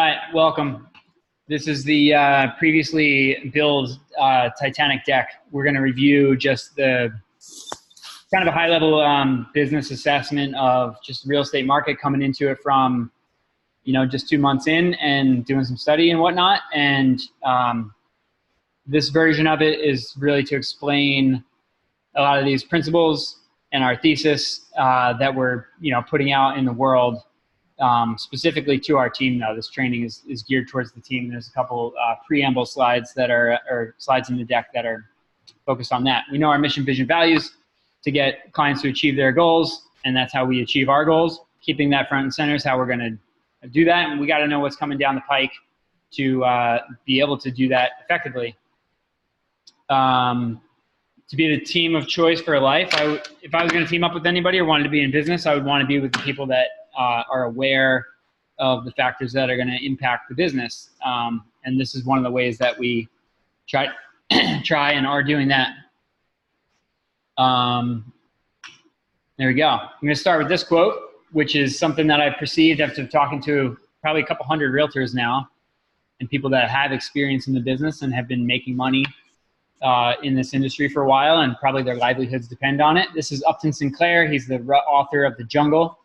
Hi, welcome. This is the previously built Titanic deck. We're going to review just the kind of a high-level business assessment of just the real estate market coming into it from, just 2 months in and doing some study and whatnot. And this version of it is really to explain a lot of these principles and our thesis that we're, putting out in the world. Specifically to our team, though. This training is geared towards the team. There's a couple preamble slides or slides in the deck that are focused on that. We know our mission, vision, values to get clients to achieve their goals, and that's how we achieve our goals. Keeping that front and center is how we're going to do that, and we got to know what's coming down the pike to be able to do that effectively. To be the team of choice for life, if I was going to team up with anybody or wanted to be in business, I would want to be with the people that are aware of the factors that are going to impact the business. And this is one of the ways that we try and are doing that. There we go. I'm going to start with this quote, which is something that I've perceived after talking to probably a couple hundred realtors now and people that have experience in the business and have been making money in this industry for a while, and probably their livelihoods depend on it. This is Upton Sinclair. He's the author of The Jungle,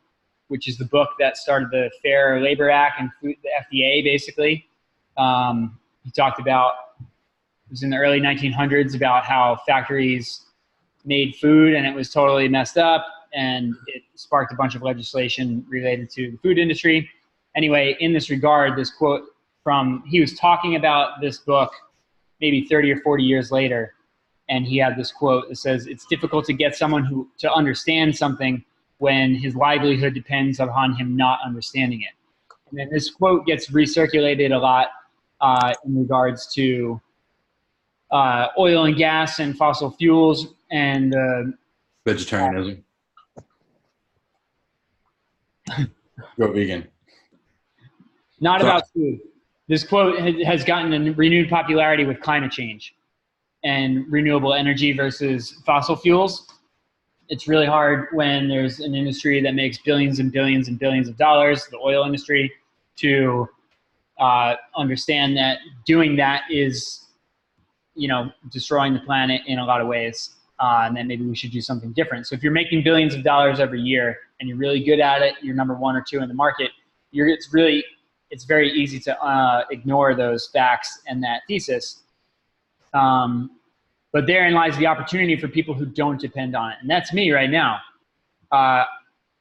which is the book that started the Fair Labor Act and the FDA, basically. He talked about, it was in the early 1900s, about how factories made food and it was totally messed up, and it sparked a bunch of legislation related to the food industry. Anyway, in this regard, this quote he was talking about this book maybe 30 or 40 years later, and he had this quote that says, "It's difficult to get someone to understand something when his livelihood depends upon him not understanding it." And then this quote gets recirculated a lot in regards to oil and gas and fossil fuels and vegetarianism. Go vegan. Not about food. This quote has gotten a renewed popularity with climate change and renewable energy versus fossil fuels. It's really hard when there's an industry that makes billions and billions and billions of dollars, the oil industry, to understand that doing that is, destroying the planet in a lot of ways, and that maybe we should do something different. So if you're making billions of dollars every year and you're really good at it, you're number 1 or 2 in the market, it's very easy to ignore those facts and that thesis. But therein lies the opportunity for people who don't depend on it. And that's me right now. I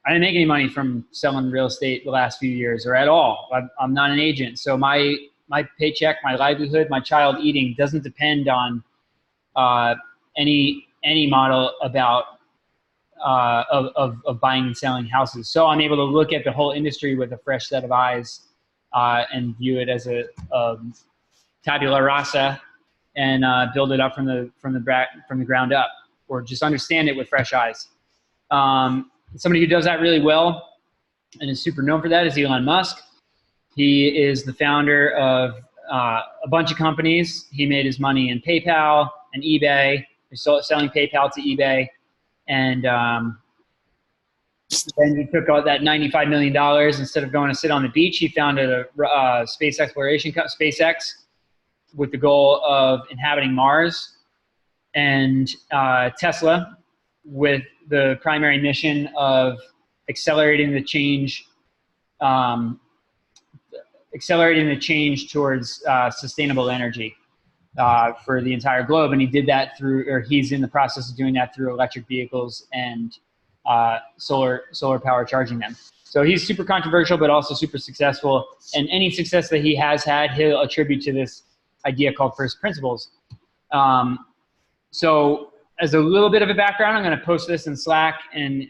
didn't make any money from selling real estate the last few years or at all. I'm not an agent. So my paycheck, my livelihood, my child eating doesn't depend on any model about of buying and selling houses. So I'm able to look at the whole industry with a fresh set of eyes and view it as a tabula rasa, and build it up from the ground up, or just understand it with fresh eyes. Somebody who does that really well and is super known for that is Elon Musk. He is the founder of a bunch of companies. He made his money in PayPal and eBay. He's selling PayPal to eBay, and then he took out that $95 million. Instead of going to sit on the beach, he founded a space exploration company, SpaceX, with the goal of inhabiting Mars, and Tesla with the primary mission of accelerating the change towards sustainable energy for the entire globe. And he did that he's in the process of doing that through electric vehicles and solar power charging them. So he's super controversial, but also super successful. And any success that he has had, he'll attribute to this idea called first principles. So as a little bit of a background, I'm going to post this in Slack and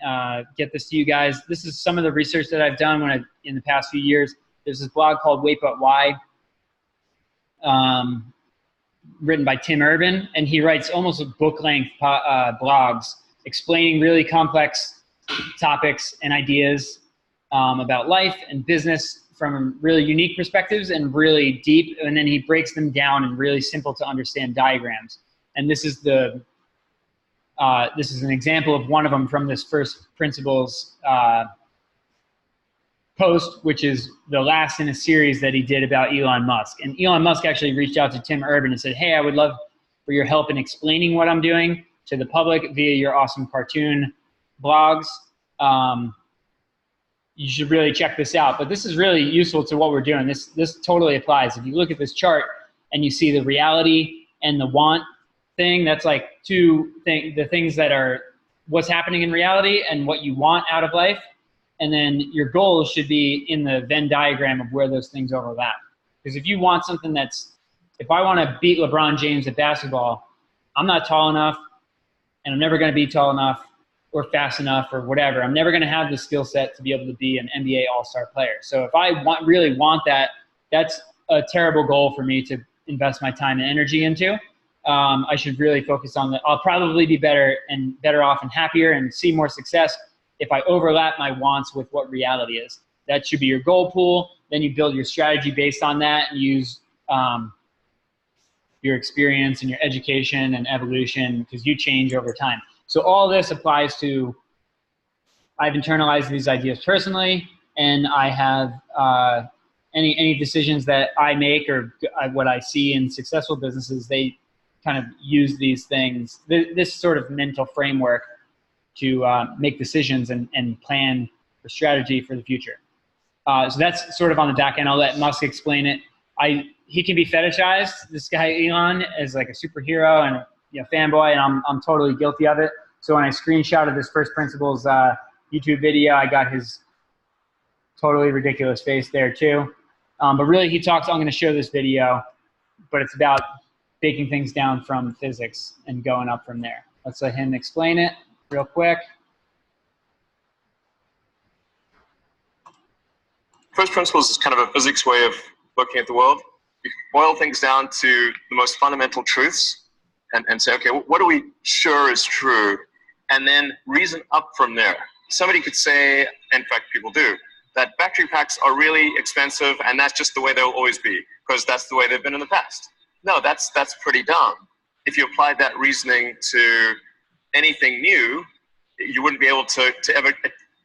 get this to you guys. This is some of the research that I've done in the past few years. There's this blog called Wait But Why, written by Tim Urban, and he writes almost book-length blogs explaining really complex topics and ideas about life and business from really unique perspectives and really deep, and then he breaks them down in really simple to understand diagrams. And this is an example of one of them from this first principles post, which is the last in a series that he did about Elon Musk. And Elon Musk actually reached out to Tim Urban and said, hey, I would love for your help in explaining what I'm doing to the public via your awesome cartoon blogs. You should really check this out. But this is really useful to what we're doing. This totally applies. If you look at this chart and you see the reality and the want thing, that's like the things that are what's happening in reality and what you want out of life. And then your goals should be in the Venn diagram of where those things overlap. Because if you want something if I want to beat LeBron James at basketball, I'm not tall enough, and I'm never going to be tall enough or fast enough or whatever. I'm never going to have the skill set to be able to be an NBA all-star player. So if I really want that, that's a terrible goal for me to invest my time and energy into. I should really focus on that. I'll probably be better off and happier and see more success if I overlap my wants with what reality is. That should be your goal pool. Then you build your strategy based on that and use your experience and your education and evolution, because you change over time. So all this applies to, I've internalized these ideas personally, and I have any decisions that I make or what I see in successful businesses, they kind of use these things, this sort of mental framework to make decisions and plan for strategy for the future. So that's sort of on the back end. I'll let Musk explain it. He can be fetishized, this guy Elon, as like a superhero and fanboy, and I'm totally guilty of it. So when I screenshotted this First Principles YouTube video, I got his totally ridiculous face there too. But really, he talks. I'm going to show this video, but it's about breaking things down from physics and going up from there. Let's let him explain it real quick. First Principles is kind of a physics way of looking at the world. You boil things down to the most fundamental truths and say, okay, what are we sure is true? And then reason up from there. Somebody could say, in fact people do, that battery packs are really expensive and that's just the way they'll always be because that's the way they've been in the past. No, that's pretty dumb. If you applied that reasoning to anything new, you wouldn't be able to ever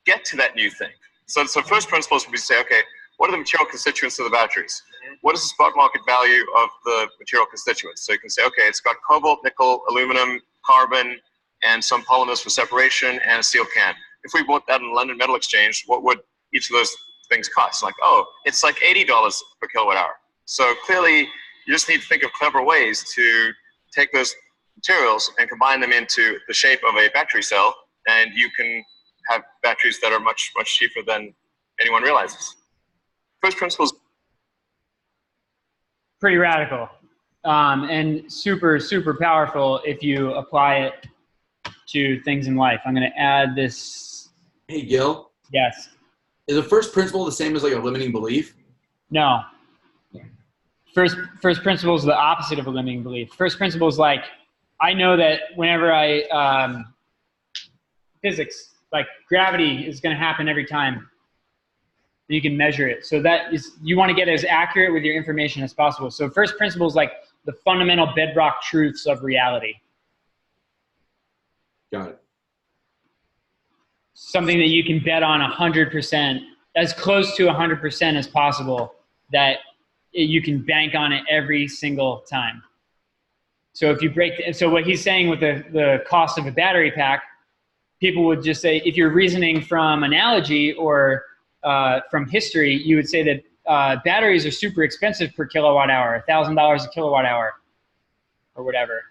get to that new thing. So first principles would be to say, okay, what are the material constituents of the batteries? What is the spot market value of the material constituents? So you can say, okay, it's got cobalt, nickel, aluminum, carbon, and some polymers for separation, and a steel can. If we bought that in the London Metal Exchange, what would each of those things cost? Like, oh, it's like $80 per kilowatt hour. So clearly, you just need to think of clever ways to take those materials and combine them into the shape of a battery cell, and you can have batteries that are much, much cheaper than anyone realizes. First principles. Pretty radical and super, super powerful if you apply it to things in life. I'm going to add this. Hey, Gil. Yes. Is a first principle the same as like a limiting belief? No. First principle is the opposite of a limiting belief. First principle is like, I know that whenever physics, like gravity is going to happen every time. You can measure it. So that is, you want to get as accurate with your information as possible. So first principle is like the fundamental bedrock truths of reality. Got it. Something that you can bet on 100%, as close to 100% as possible, that you can bank on it every single time. So if you so what he's saying with the cost of a battery pack, people would just say, if you're reasoning from analogy or from history, you would say that batteries are super expensive per kilowatt hour, $1,000 a kilowatt hour, or whatever.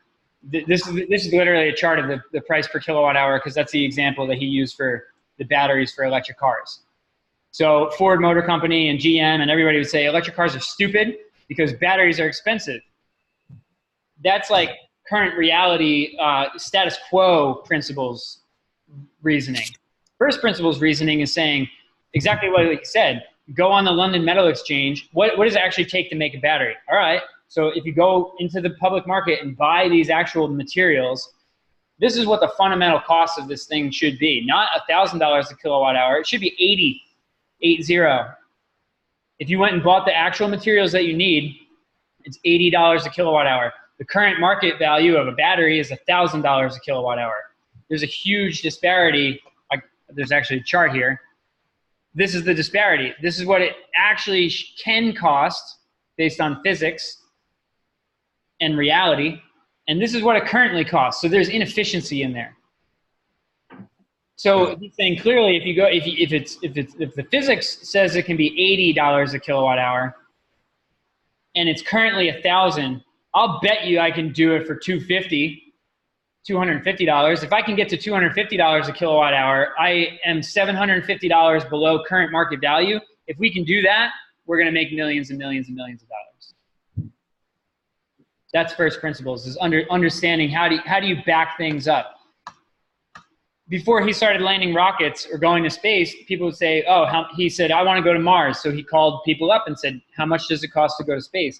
This is literally a chart of the price per kilowatt hour, because that's the example that he used for the batteries for electric cars. So Ford Motor Company and GM and everybody would say electric cars are stupid because batteries are expensive. That's like current reality, status quo principles reasoning. First principles reasoning is saying exactly what he said. Go on the London Metal Exchange. What does it actually take to make a battery? All right. So if you go into the public market and buy these actual materials, this is what the fundamental cost of this thing should be. Not $1,000 a kilowatt hour. It should be 80. If you went and bought the actual materials that you need, it's $80 a kilowatt hour. The current market value of a battery is $1,000 a kilowatt hour. There's a huge disparity. There's actually a chart here. this is the disparity. This is what it actually can cost based on physics and reality. And this is what it currently costs. So there's inefficiency in there. So he's saying clearly, if you go, if the physics says it can be $80 a kilowatt hour, and it's currently $1,000, I'll bet you I can do it for $250. If I can get to $250 a kilowatt hour, I am $750 below current market value. If we can do that, we're going to make millions and millions and millions of dollars. That's first principles, is understanding how do you back things up. Before he started landing rockets or going to space, people would say, he said, I want to go to Mars. So he called people up and said, how much does it cost to go to space?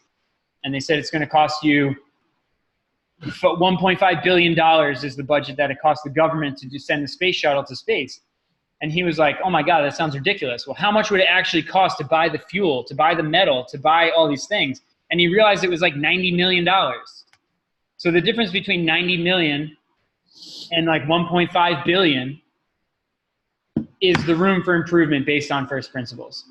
And they said, it's going to cost you $1.5 billion is the budget that it costs the government to send the space shuttle to space. And he was like, oh my God, that sounds ridiculous. Well, how much would it actually cost to buy the fuel, to buy the metal, to buy all these things? And he realized it was like $90 million. So the difference between 90 million and like 1.5 billion is the room for improvement based on first principles.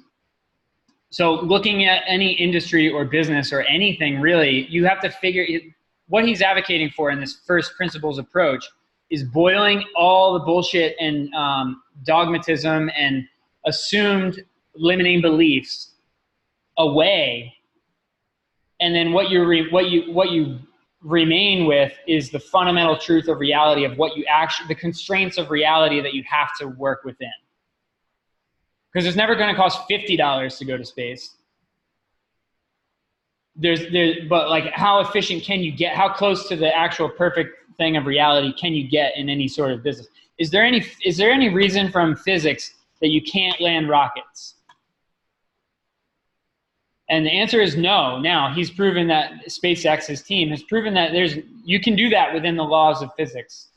So looking at any industry or business or anything really, you have to figure what he's advocating for in this first principles approach is boiling all the bullshit and dogmatism and assumed limiting beliefs away. And then what you remain with is the fundamental truth of reality of what you actually, the constraints of reality that you have to work within. Because it's never going to cost $50 to go to space. But like, how efficient can you get? How close to the actual perfect thing of reality can you get in any sort of business? Is there any reason from physics that you can't land rockets? And the answer is no. Now, he's proven that SpaceX, his team, has proven that you can do that within the laws of physics.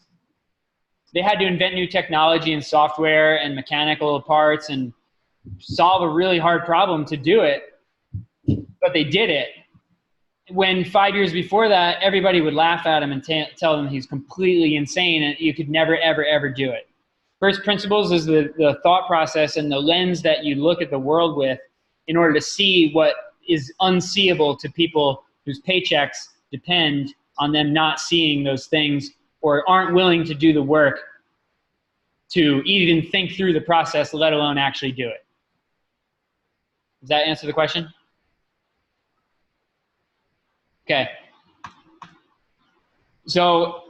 They had to invent new technology and software and mechanical parts and solve a really hard problem to do it, but they did it. When 5 years before that, everybody would laugh at him and tell him he's completely insane and you could never, ever, ever do it. First principles is the thought process and the lens that you look at the world with in order to see what is unseeable to people whose paychecks depend on them not seeing those things or aren't willing to do the work to even think through the process, let alone actually do it. Does that answer the question? Okay. So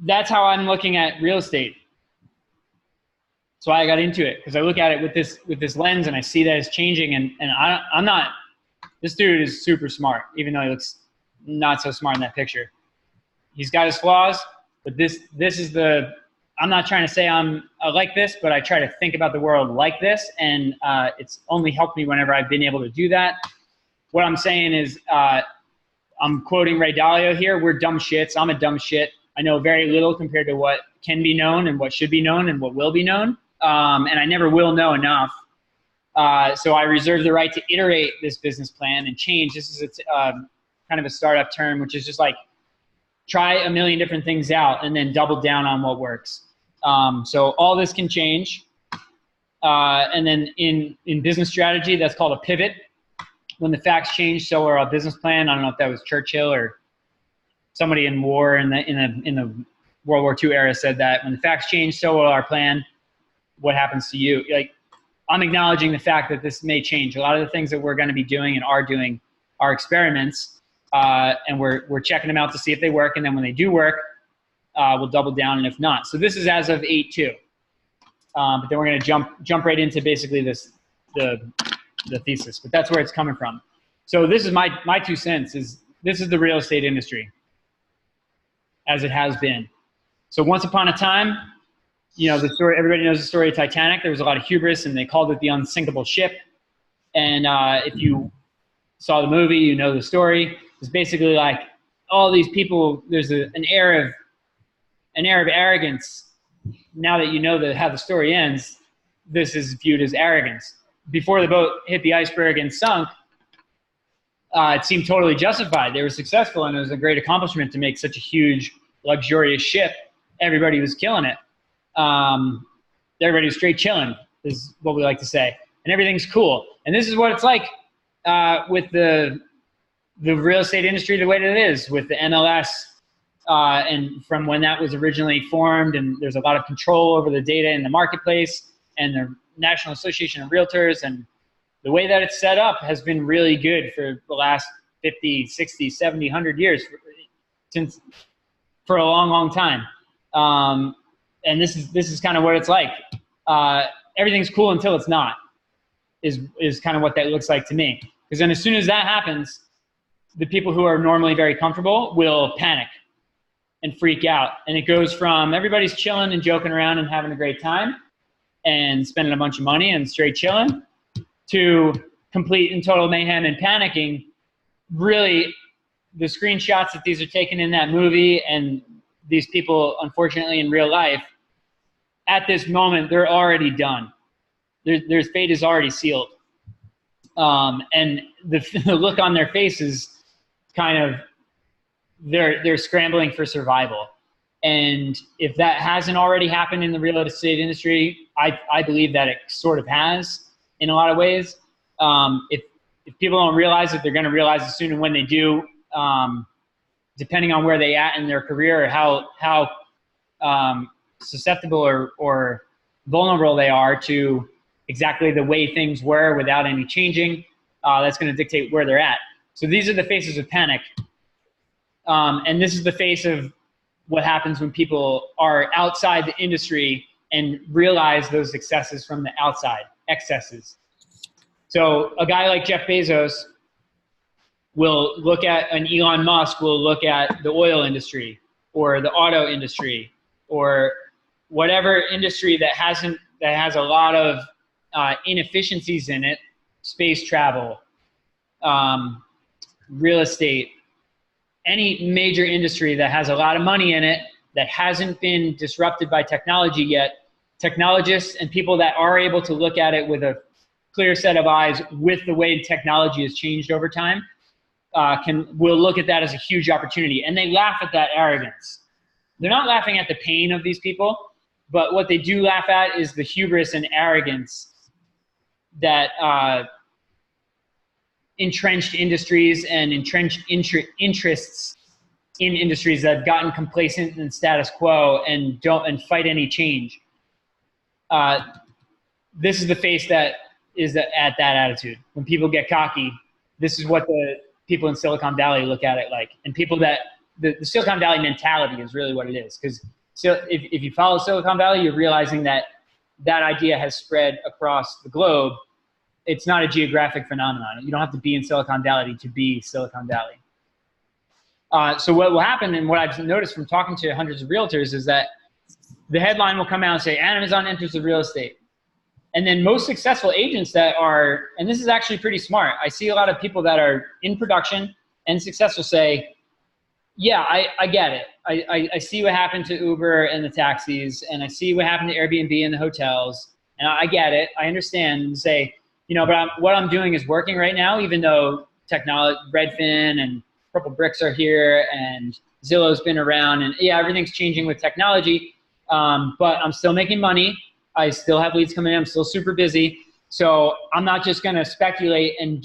that's how I'm looking at real estate. That's why I got into it, because I look at it with this lens and I see that it's changing, and I'm not, this dude is super smart, even though he looks not so smart in that picture. He's got his flaws, but this is I'm not trying to say I like this, but I try to think about the world like this, and it's only helped me whenever I've been able to do that. What I'm saying is, I'm quoting Ray Dalio here, we're dumb shits, I'm a dumb shit. I know very little compared to what can be known and what should be known and what will be known. And I never will know enough. So I reserve the right to iterate this business plan and change. This is kind of a startup term, which is just like try a million different things out and then double down on what works. So all this can change. And then in business strategy, that's called a pivot. When the facts change, so are our business plan. I don't know if that was Churchill or somebody in war in the World War II era said that. When the facts change, so will our plan. What happens to you? Like, I'm acknowledging the fact that this may change. A lot of the things that we're going to be doing and are doing are experiments, and we're checking them out to see if they work. And then when they do work, we'll double down. And if not, so this is as of 8/2. But then we're going to jump right into basically the thesis. But that's where it's coming from. So this is my 2 cents. This is the real estate industry as it has been. So once upon a time, you know, the story, everybody knows the story of Titanic. There was a lot of hubris and they called it the unsinkable ship. And if you saw the movie, you know the story. It's basically like all these people, there's an air of arrogance. Now that you know how the story ends, this is viewed as arrogance. Before the boat hit the iceberg and sunk, it seemed totally justified. They were successful and it was a great accomplishment to make such a huge, luxurious ship. Everybody was killing it. Everybody was straight chilling. is what we like to say. And everything's cool. And this is what it's like with the real estate industry the way that it is, with the MLS, and from when that was originally formed, and there's a lot of control over the data in the marketplace and the National Association of Realtors, and the way that it's set up has been really good for the last 50, 60, 70, 100 years, for a long, long time. And this is kind of what it's like. Everything's cool until it's not, is kind of what that looks like to me. Because then as soon as that happens, the people who are normally very comfortable will panic and freak out. And it goes from everybody's chilling and joking around and having a great time and spending a bunch of money and straight chilling, to complete and total mayhem and panicking. Really, the screenshots that these are taken in that movie, and these people, unfortunately, in real life, at this moment, they're already done. Their fate is already sealed. And the look on their faces, kind of, they're scrambling for survival. And if that hasn't already happened in the real estate industry, I believe that it sort of has in a lot of ways. If people don't realize it, they're going to realize it soon. And when they do, depending on where they at in their career, or how susceptible or vulnerable they are to exactly the way things were without any changing, that's going to dictate where they're at. So these are the faces of panic. And this is the face of what happens when people are outside the industry and realize those successes from the outside, excesses. So a guy like Jeff Bezos will look at, an Elon Musk will look at the oil industry or the auto industry or whatever industry that has a lot of inefficiencies in it, space travel, real estate, any major industry that has a lot of money in it that hasn't been disrupted by technology yet. Technologists and people that are able to look at it with a clear set of eyes with the way technology has changed over time, will look at that as a huge opportunity. And they laugh at that arrogance. They're not laughing at the pain of these people, but what they do laugh at is the hubris and arrogance that entrenched industries and entrenched interests in industries that have gotten complacent and status quo and don't fight any change. This is the face that is at that attitude. When people get cocky, this is what the people in Silicon Valley look at it like. And people that, the Silicon Valley mentality is really what it is. Because if you follow Silicon Valley, you're realizing that that idea has spread across the globe. It's not a geographic phenomenon. You don't have to be in Silicon Valley to be Silicon Valley. So what will happen, and what I've noticed from talking to hundreds of realtors, is that the headline will come out and say, Amazon enters the real estate. And then most successful agents that are, and this is actually pretty smart, I see a lot of people that are in production and successful say, yeah, I get it. I see what happened to Uber and the taxis, and I see what happened to Airbnb and the hotels, and I get it. I understand, and say, you know, but what I'm doing is working right now, even though technology, Redfin and Purple Bricks are here, and Zillow's been around, and yeah, everything's changing with technology, but I'm still making money. I still have leads coming in. I'm still super busy. So I'm not just going to speculate and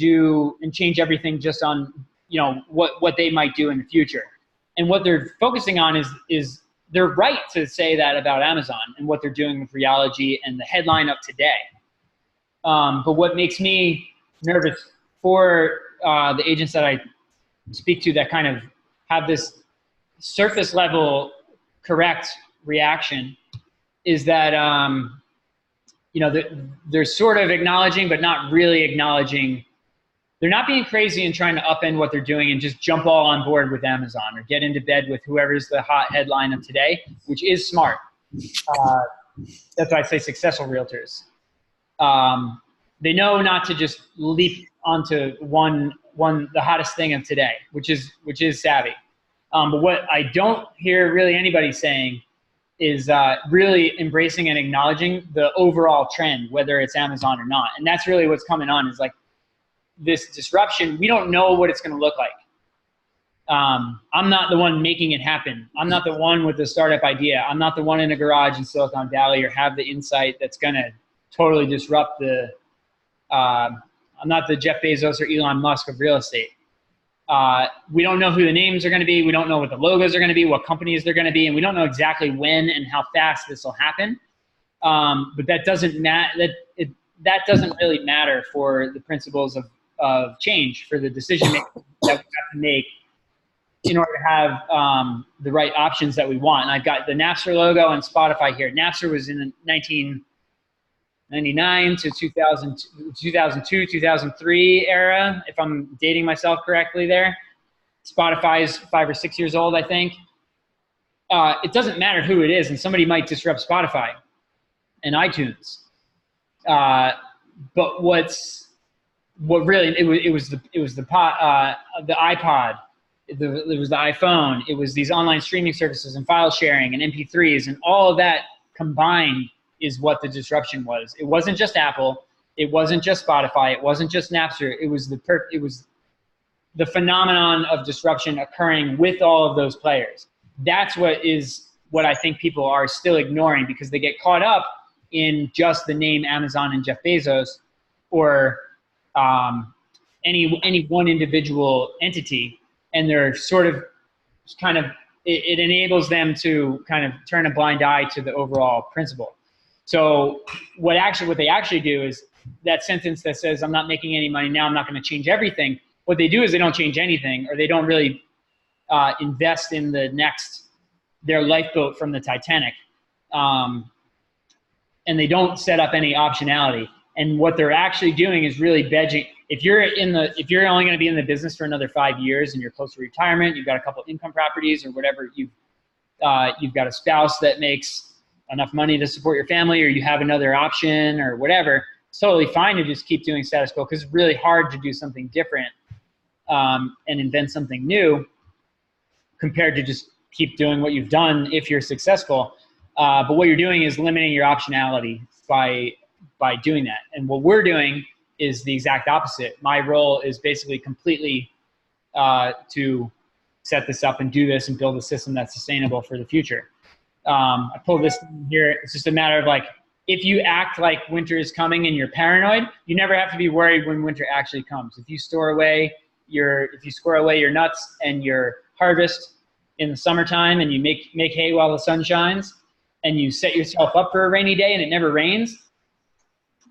change everything just on, you know, what they might do in the future. And what they're focusing on is they're right to say that about Amazon and what they're doing with Realogy and the headline of today. But what makes me nervous for the agents that I speak to that kind of have this surface level correct reaction is that, you know, they're sort of acknowledging, but not really acknowledging. They're not being crazy and trying to upend what they're doing and just jump all on board with Amazon or get into bed with whoever's the hot headline of today, which is smart. That's why I say successful realtors. They know not to just leap onto the hottest thing of today, which is savvy. But what I don't hear really anybody saying is really embracing and acknowledging the overall trend, whether it's Amazon or not. And that's really what's coming on, is like this disruption. We don't know what it's going to look like. I'm not the one making it happen. I'm not the one with the startup idea. I'm not the one in a garage in Silicon Valley or have the insight that's going to totally disrupt the, I'm not the Jeff Bezos or Elon Musk of real estate. We don't know who the names are going to be. We don't know what the logos are going to be, what companies they're going to be, and we don't know exactly when and how fast this will happen. But that doesn't that doesn't really matter for the principles of change, for the decision making that we have to make in order to have the right options that we want. And I've got the Napster logo and Spotify here. Napster was in the 1999 to 2002, 2003 era, if I'm dating myself correctly there. Spotify is 5 or 6 years old, I think. It doesn't matter who it is, and somebody might disrupt Spotify and iTunes. But what really it was the iPod. It was the iPhone. It was these online streaming services and file sharing and MP3s, and all of that combined is what the disruption was. It wasn't just Apple. It wasn't just Spotify. It wasn't just Napster. It was the phenomenon of disruption occurring with all of those players. That's what I think people are still ignoring, because they get caught up in just the name Amazon and Jeff Bezos, or any one individual entity, and they're sort of kind of, it enables them to kind of turn a blind eye to the overall principle. So what they actually do is that sentence that says, I'm not making any money now, I'm not going to change everything. What they do is they don't change anything, or they don't really invest in their lifeboat from the Titanic. And they don't set up any optionality. And what they're actually doing is really bedging. If you're only going to be in the business for another 5 years and you're close to retirement, you've got a couple income properties or whatever, you've got a spouse that makes enough money to support your family, or you have another option or whatever, it's totally fine to just keep doing status quo, because it's really hard to do something different and invent something new compared to just keep doing what you've done if you're successful. But what you're doing is limiting your optionality by doing that. And what we're doing is the exact opposite. My role is basically completely to set this up and do this and build a system that's sustainable for the future. I pulled this here. It's just a matter of, like, if you act like winter is coming and you're paranoid, you never have to be worried when winter actually comes. If you store away your nuts and your harvest in the summertime, and you make hay while the sun shines, and you set yourself up for a rainy day and it never rains,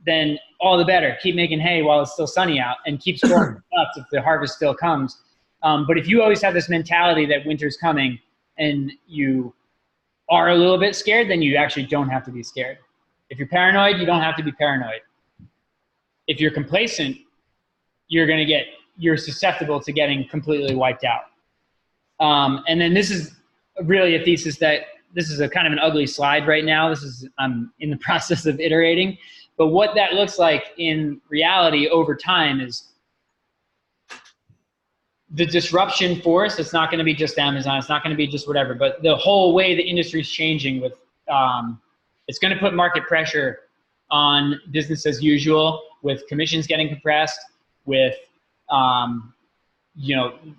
then all the better. Keep making hay while it's still sunny out, and keep storing nuts if the harvest still comes. But if you always have this mentality that winter's coming and you are a little bit scared, then you actually don't have to be scared. If you're paranoid, you don't have to be paranoid. If you're complacent, you're susceptible to getting completely wiped out. And then this is really a thesis that, this is a kind of an ugly slide right now. I'm in the process of iterating. But what that looks like in reality over time is the disruption force. It's not going to be just Amazon. It's not going to be just whatever. But the whole way the industry is changing, with it's going to put market pressure on business as usual, with commissions getting compressed, with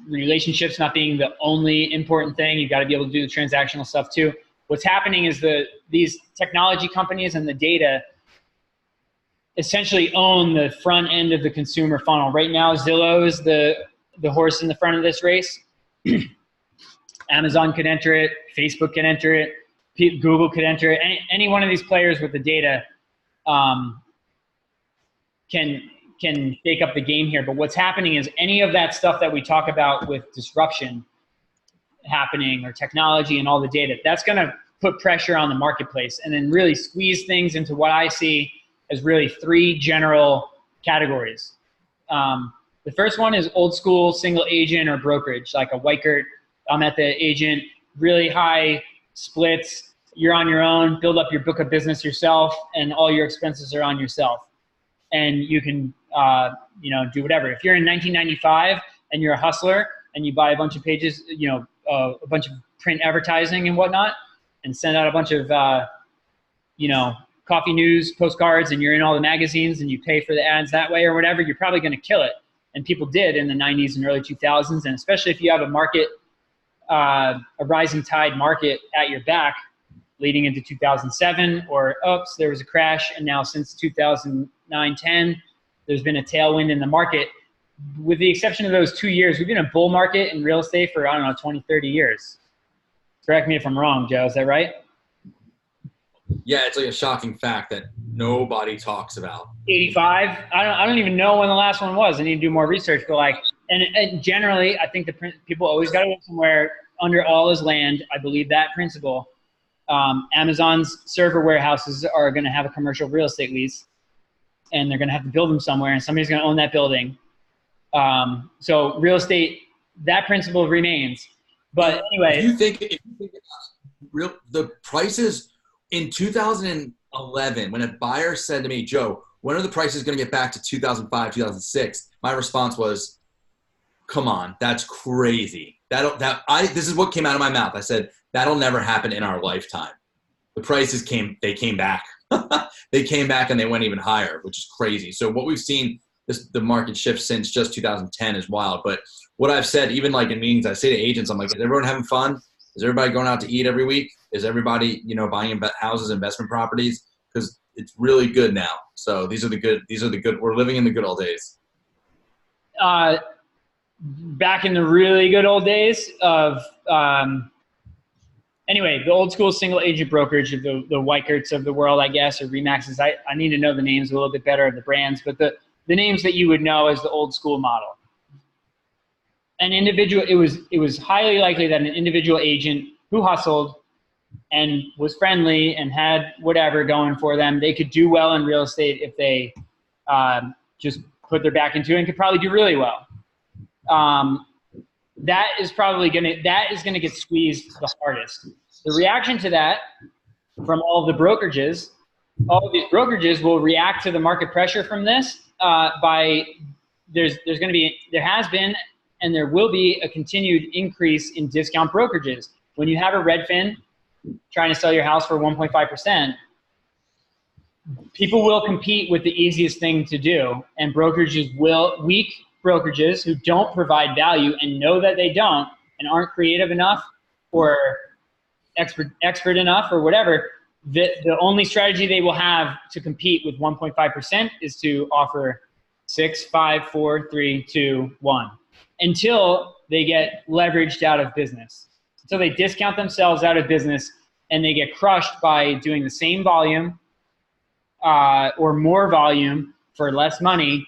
relationships not being the only important thing. You've got to be able to do the transactional stuff too. What's happening is these technology companies and the data essentially own the front end of the consumer funnel. Right now, Zillow is the horse in the front of this race. Amazon could enter it. Facebook can enter it. Google could enter it. Any one of these players with the data can take up the game here. But what's happening is any of that stuff that we talk about with disruption happening, or technology and all the data, that's going to put pressure on the marketplace, and then really squeeze things into what I see as really 3 general categories. The first one is old school single agent or brokerage, like a Weichert. I'm at the agent, really high splits. You're on your own, build up your book of business yourself, and all your expenses are on yourself. And you can do whatever. If you're in 1995 and you're a hustler and you buy a bunch of pages, a bunch of print advertising and whatnot, and send out a bunch of coffee news postcards, and you're in all the magazines and you pay for the ads that way or whatever, you're probably going to kill it. And people did in the 90s and early 2000s. And especially if you have a market, a rising tide market at your back, leading into 2007, or oops, there was a crash, and now since 2009-10, there's been a tailwind in the market. With the exception of those 2 years, we've been in a bull market in real estate for, I don't know, 20, 30 years. Correct me if I'm wrong, Joe, is that right? Yeah, it's like a shocking fact that nobody talks about. 85. I don't even know when the last one was. I need to do more research, but like, and generally, I think people always got to live somewhere. Under all is land. I believe that principle. Amazon's server warehouses are going to have a commercial real estate lease, and they're going to have to build them somewhere, and somebody's going to own that building. So real estate, that principle remains. But anyway, if you think the prices in 2011, when a buyer said to me, Joe, when are the prices going to get back to 2005, 2006? My response was, come on, that's crazy. This is what came out of my mouth. I said, that'll never happen in our lifetime. The prices came back. They came back and they went even higher, which is crazy. So what we've seen, the market shift since just 2010 is wild. But what I've said, even like in meetings, I say to agents, I'm like, is everyone having fun? Is everybody going out to eat every week? Is everybody, buying houses, investment properties? Because it's really good now. So these are the good, we're living in the good old days. Back in the really good old days of, anyway, the old school single agent brokerage of the Weicherts of the world, I guess, or Remaxes. I need to know the names a little bit better of the brands, but the names that you would know as the old school model. An individual, it was highly likely that an individual agent who hustled and was friendly and had whatever going for them, they could do well in real estate if they just put their back into it, and could probably do really well. That is gonna get squeezed the hardest. The reaction to that from all of the brokerages, all of these brokerages will react to the market pressure from this there has been and there will be a continued increase in discount brokerages. When you have a Redfin trying to sell your house for 1.5%, people will compete with the easiest thing to do, and weak brokerages who don't provide value and know that they don't and aren't creative enough or expert enough or whatever, the only strategy they will have to compete with 1.5% is to offer 6, 5, 4, 3, 2, 1 until they get leveraged out of business. Until they discount themselves out of business and they get crushed by doing the same volume or more volume for less money.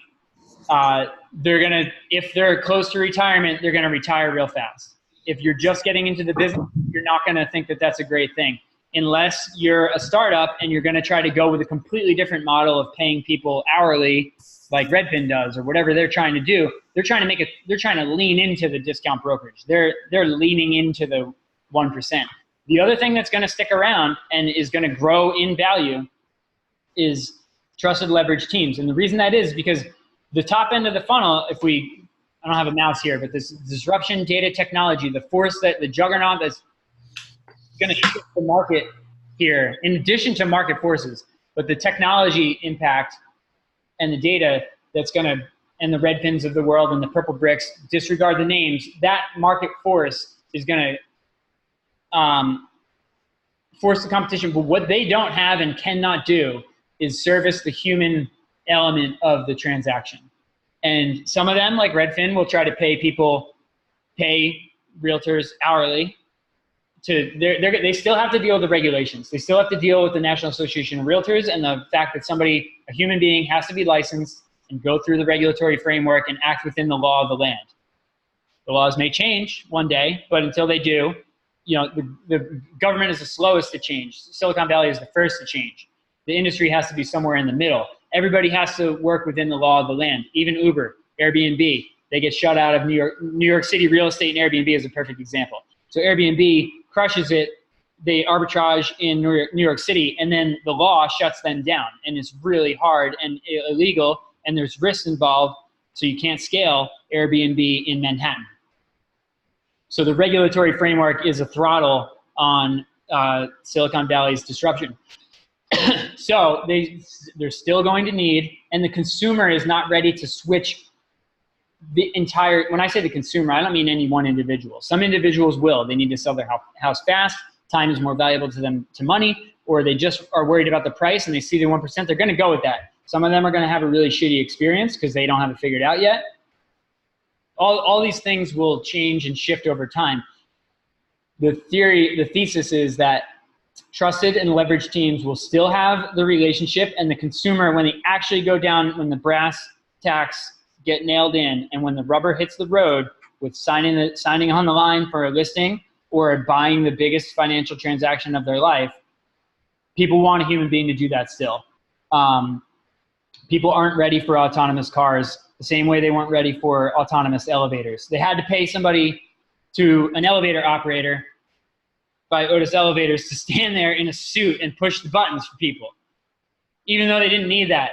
If they're close to retirement, they're going to retire real fast. If you're just getting into the business, you're not going to think that that's a great thing. Unless you're a startup and you're going to try to go with a completely different model of paying people hourly like Redfin does or whatever they're trying to do. They're trying to lean into the discount brokerage. They're leaning into the 1%. The other thing that's going to stick around and is going to grow in value is trusted leverage teams. And the reason that is because the top end of the funnel, I don't have a mouse here, but this disruption data technology, the juggernaut that's going to shift the market here, in addition to market forces, but the technology impact and the data that's going to, and the Redfins of the world and the Purplebricks, disregard the names, that market force is going to force the competition. But what they don't have and cannot do is service the human element of the transaction. And some of them, like Redfin, will try to pay realtors hourly. They still have to deal with the regulations. They still have to deal with the National Association of Realtors and the fact that a human being, has to be licensed and go through the regulatory framework and act within the law of the land. The laws may change one day, but until they do, the government is the slowest to change. Silicon Valley is the first to change. The industry has to be somewhere in the middle. Everybody has to work within the law of the land. Even Uber, Airbnb, they get shut out of New York. New York City real estate, and Airbnb is a perfect example. So Airbnb crushes it. They arbitrage in New York City, and then the law shuts them down. And it's really hard and illegal, and there's risks involved, so you can't scale Airbnb in Manhattan. So the regulatory framework is a throttle on Silicon Valley's disruption. So they're still going to need, and the consumer is not ready to switch the entire, when I say the consumer, I don't mean any one individual. Some individuals will. They need to sell their house fast. time is more valuable to them to money, or they just are worried about the price and they see the 1%, they're going to go with that. Some of them are going to have a really shitty experience because they don't have it figured out yet. All these things will change and shift over time. The thesis is that trusted and leveraged teams will still have the relationship, and the consumer, when they actually go down, when the brass tacks get nailed in, and when the rubber hits the road with signing on the line for a listing or buying the biggest financial transaction of their life, people want a human being to do that still. People aren't ready for autonomous cars the same way they weren't ready for autonomous elevators. They had to pay somebody, to an elevator operator by Otis Elevators, to stand there in a suit and push the buttons for people. Even though they didn't need that,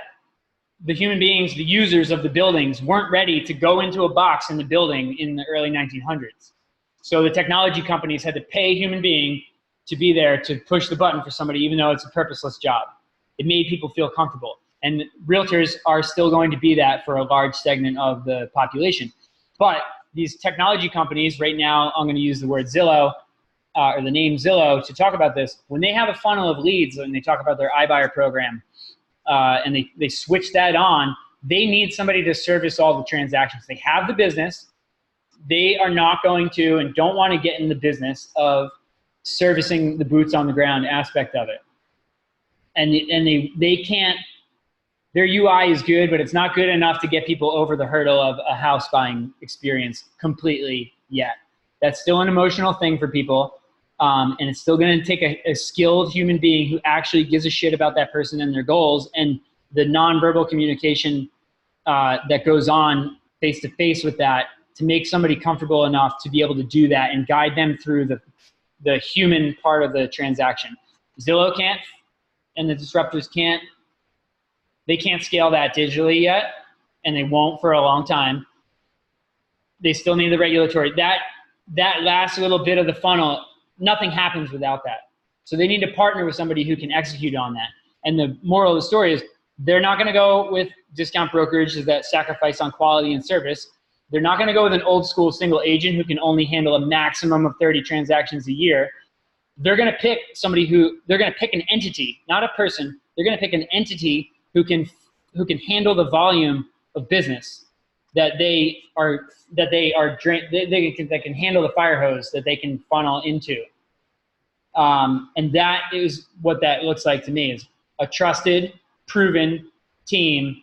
the human beings, the users of the buildings, weren't ready to go into a box in the building in the early 1900s. So the technology companies had to pay a human being to be there to push the button for somebody, even though it's a purposeless job. It made people feel comfortable. And realtors are still going to be that for a large segment of the population. But these technology companies, right now, I'm going to use the word Zillow, or the name Zillow, to talk about this. When they have a funnel of leads and they talk about their iBuyer program, and they switch that on, they need somebody to service all the transactions. They have the business. They are not going to and don't want to get in the business of servicing the boots on the ground aspect of it. And they can't. Their UI is good, but it's not good enough to get people over the hurdle of a house buying experience completely yet. That's still an emotional thing for people. And it's still going to take a skilled human being who actually gives a shit about that person and their goals, and the nonverbal communication that goes on face-to-face with that, to make somebody comfortable enough to be able to do that and guide them through the human part of the transaction. Zillow can't, and the disruptors can't. They can't scale that digitally yet, and they won't for a long time. They still need the regulatory. That last little bit of the funnel, nothing happens without that. So they need to partner with somebody who can execute on that. And the moral of the story is they're not going to go with discount brokerages that sacrifice on quality and service. They're not going to go with an old school single agent who can only handle a maximum of 30 transactions a year. They're going to pick they're going to pick an entity, not a person. They're going to pick an entity who can handle the volume of business that can handle the fire hose that they can funnel into. And that is what that looks like to me, is a trusted, proven team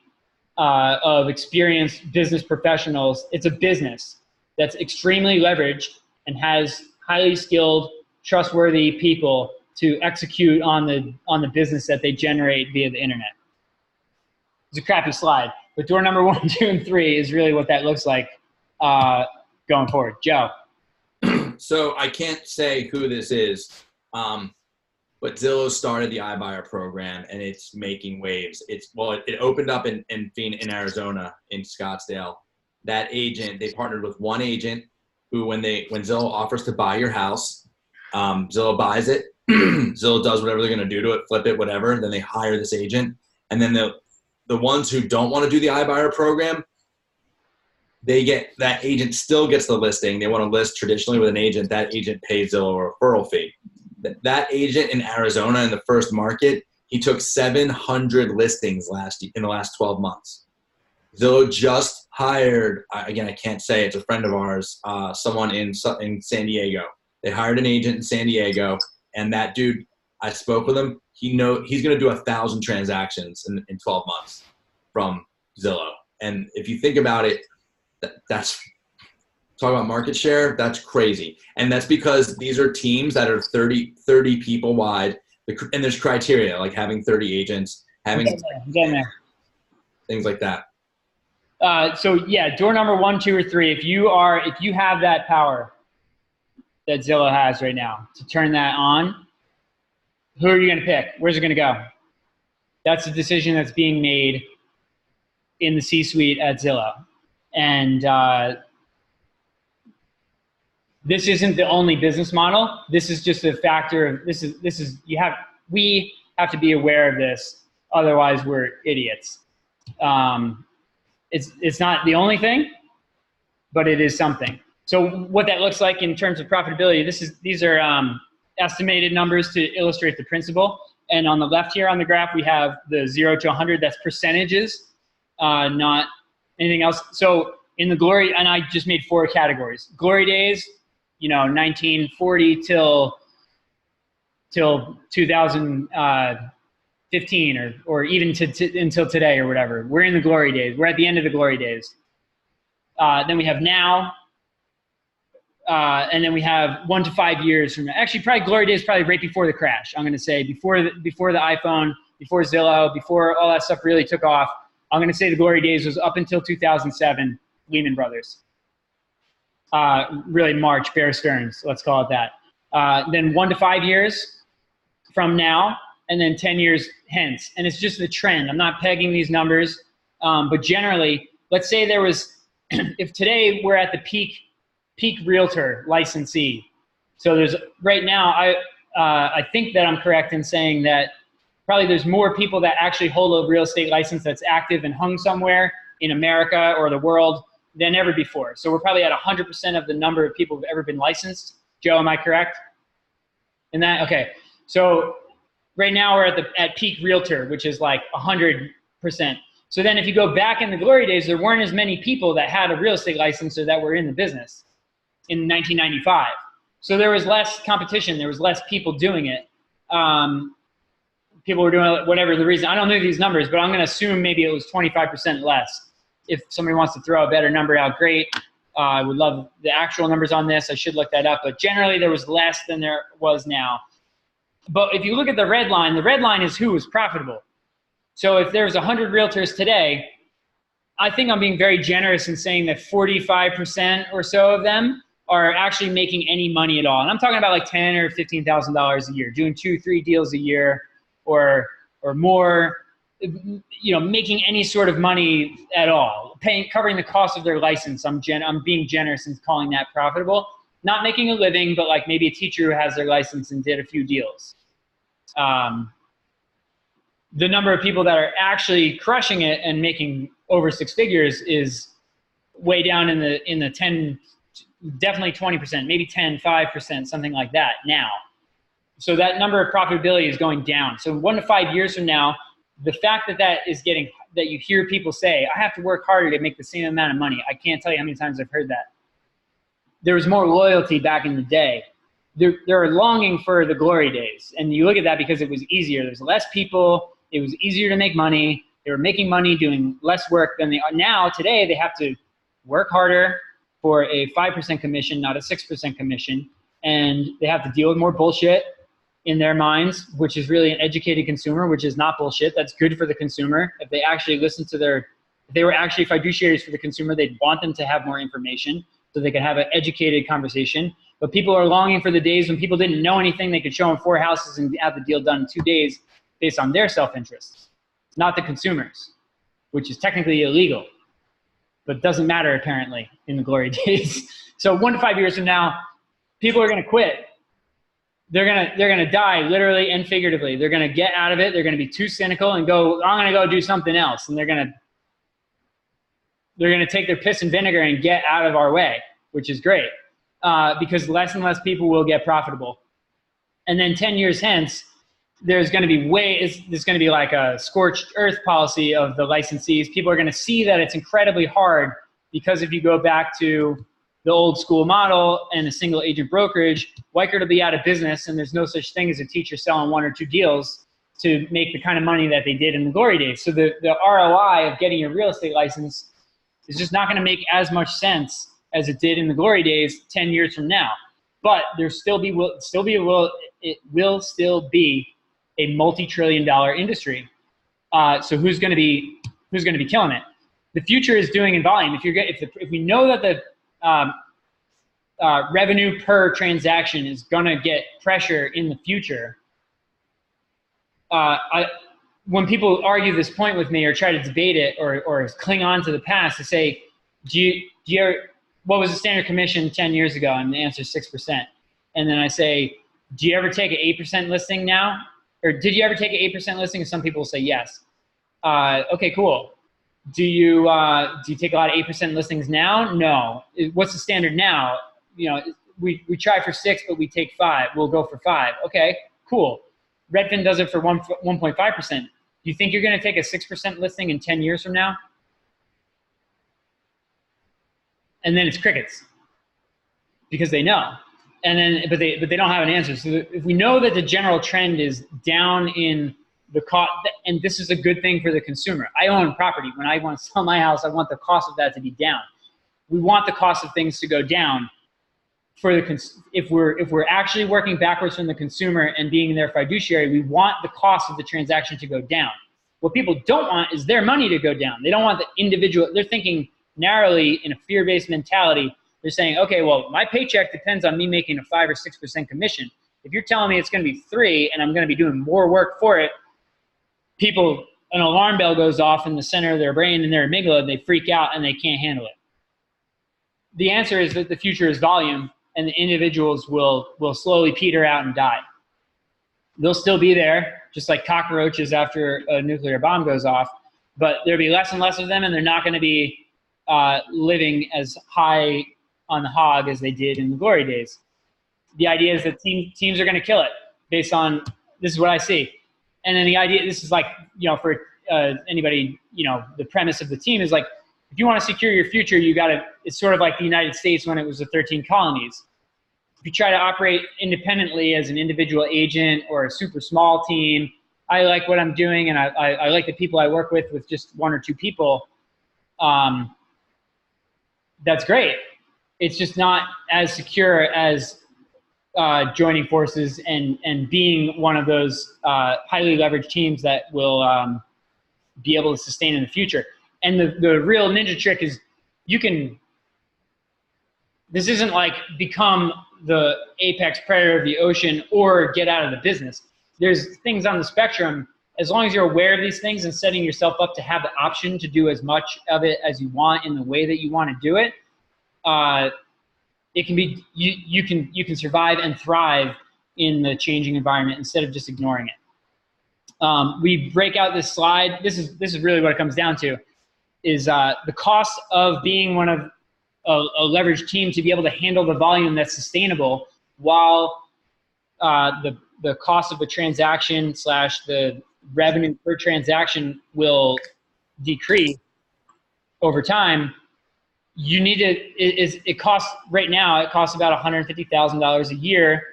of experienced business professionals. It's a business that's extremely leveraged and has highly skilled, trustworthy people to execute on the business that they generate via the internet. It's a crappy slide, but door number 1, 2, and 3 is really what that looks like going forward. Joe. So I can't say who this is, but Zillow started the iBuyer program, and it's making waves. It opened up in Arizona, in Scottsdale. That agent, they partnered with one agent who, when Zillow offers to buy your house, Zillow buys it. Zillow does whatever they're going to do to it, flip it, whatever. Then they hire this agent, and then the ones who don't want to do the iBuyer program, that agent still gets the listing. They want to list traditionally with an agent. That agent pays Zillow a referral fee. That agent in Arizona, in the first market, he took 700 listings in the last 12 months. Zillow just hired, again, I can't say, it's a friend of ours, someone in San Diego. They hired an agent in San Diego, and that dude, I spoke with him. He's going to do 1,000 transactions in 12 months from Zillow. And if you think about it, that's talk about market share. That's crazy. And that's because these are teams that are 30 people wide. And there's criteria like having 30 agents, having things like that. So yeah, door number 1, 2, or 3. If you have that power that Zillow has right now to turn that on, who are you going to pick? Where's it going to go? That's a decision that's being made in the C-suite at Zillow. And this isn't the only business model. This is just a factor of we have to be aware of this. Otherwise, we're idiots. It's not the only thing, but it is something. So what that looks like in terms of profitability, these are estimated numbers to illustrate the principle. And on the left here on the graph, we have the 0 to 100. That's percentages, not anything else. So in the glory, and I just made 4 categories. Glory days, 1940 till 2015 or even until today or whatever. We're in the glory days. We're at the end of the glory days. Then we have now, and then we have 1 to 5 years from now. Actually, probably glory days probably right before the crash. I'm going to say before the iPhone, before Zillow, before all that stuff really took off. I'm going to say the glory days was up until 2007, Lehman Brothers. Really March, Bear Stearns, let's call it that. Then 1 to 5 years from now, and then 10 years hence. And it's just the trend. I'm not pegging these numbers, but generally, let's say there was, if today we're at the peak realtor licensee. So there's right now, I think that I'm correct in saying that probably there's more people that actually hold a real estate license that's active and hung somewhere in America or the world than ever before. So we're probably at 100% of the number of people who've ever been licensed. Joe, am I correct in that? Okay. So right now we're at peak realtor, which is like 100%. So then if you go back in the glory days, there weren't as many people that had a real estate license or that were in the business in 1995. So there was less competition. There was less people doing it. People were doing whatever the reason. I don't know these numbers, but I'm going to assume maybe it was 25% less. If somebody wants to throw a better number out, great. I would love the actual numbers on this. I should look that up. But generally, there was less than there was now. But if you look at the red line is who was profitable. So if there's 100 realtors today, I think I'm being very generous in saying that 45% or so of them are actually making any money at all. And I'm talking about like $10,000 or $15,000 a year, doing 2-3 deals a year or more, making any sort of money at all, covering the cost of their license. I'm being generous in calling that profitable. Not making a living, but like maybe a teacher who has their license and did a few deals. The number of people that are actually crushing it and making over 6 figures is way down in the 10, definitely 20%, maybe 10, 5%, something like that now. So that number of profitability is going down. So 1 to 5 years from now, the fact that you hear people say, I have to work harder to make the same amount of money. I can't tell you how many times I've heard that. There was more loyalty back in the day. They're longing for the glory days. And you look at that because it was easier. There's less people. It was easier to make money. They were making money doing less work than they are now. Today, they have to work harder for a 5% commission, not a 6% commission. And they have to deal with more bullshit in their minds, which is really an educated consumer, which is not bullshit. That's good for the consumer. If they actually listen to if they were actually fiduciaries for the consumer, they'd want them to have more information so they could have an educated conversation. But people are longing for the days when people didn't know anything. They could show them 4 houses and have the deal done in 2 days based on their self-interest, not the consumers, which is technically illegal, but doesn't matter apparently in the glory days. So 1 to 5 years from now, people are going to quit. They're gonna die literally and figuratively. They're gonna get out of it. They're gonna be too cynical and go, I'm gonna go do something else. And they're gonna take their piss and vinegar and get out of our way, which is great, because less and less people will get profitable. And then 10 years hence, there's gonna be like a scorched earth policy of the licensees. People are gonna see that it's incredibly hard because if you go back to the old school model and a single agent brokerage, Weichert will be out of business, and there's no such thing as a teacher selling 1 or 2 deals to make the kind of money that they did in the glory days. So the ROI of getting your real estate license is just not going to make as much sense as it did in the glory days 10 years from now. But it will still be a multi-trillion-dollar industry. So who's going to be killing it? The future is doing in volume. If we know that the revenue per transaction is going to get pressure in the future. When people argue this point with me or try to debate it or cling on to the past to say, what was the standard commission 10 years ago? And the answer is 6%. And then I say, do you ever take an 8% listing now? Or did you ever take an 8% listing? And some people will say yes. Okay, cool. Do you take a lot of 8% listings now? No. What's the standard now? we try for 6, but we take 5. We'll go for 5. Okay, cool. Redfin does it for 1.5%. Do you think you're going to take a 6% listing in 10 years from now? And then it's crickets because they know. And then, but they don't have an answer. So if we know that the general trend is down in the cost, and this is a good thing for the consumer. I own property. When I want to sell my house, I want the cost of that to be down. We want the cost of things to go down. For the if we're actually working backwards from the consumer and being their fiduciary, we want the cost of the transaction to go down. What people don't want is their money to go down. They don't want the individual. They're thinking narrowly in a fear-based mentality. They're saying, okay, well, my paycheck depends on me making a 5 or 6% commission. If you're telling me it's going to be 3 and I'm going to be doing more work for it, an alarm bell goes off in the center of their brain and their amygdala, and they freak out and they can't handle it. The answer is that the future is volume, and the individuals will slowly peter out and die. They'll still be there, just like cockroaches after a nuclear bomb goes off, but there'll be less and less of them, and they're not going to be living as high on the hog as they did in the glory days. The idea is that teams are going to kill it based on, this is what I see. And then the idea, this is like, for anybody, the premise of the team is like, if you want to secure your future, it's sort of like the United States when it was the 13 colonies. If you try to operate independently as an individual agent or a super small team, I like what I'm doing and I like the people I work with just 1 or 2 people, that's great. It's just not as secure as joining forces and being one of those highly leveraged teams that will be able to sustain in the future. And the real ninja trick is this isn't like become the apex predator of the ocean or get out of the business. There's things on the spectrum. As long as you're aware of these things and setting yourself up to have the option to do as much of it as you want in the way that you want to do it, it can be, you can survive and thrive in the changing environment instead of just ignoring it. We break out this slide. This is really what it comes down to, is the cost of being one of a leveraged team to be able to handle the volume that's sustainable, while the cost of a transaction / the revenue per transaction will decrease over time. You need to, it costs right now, it costs about $150,000 a year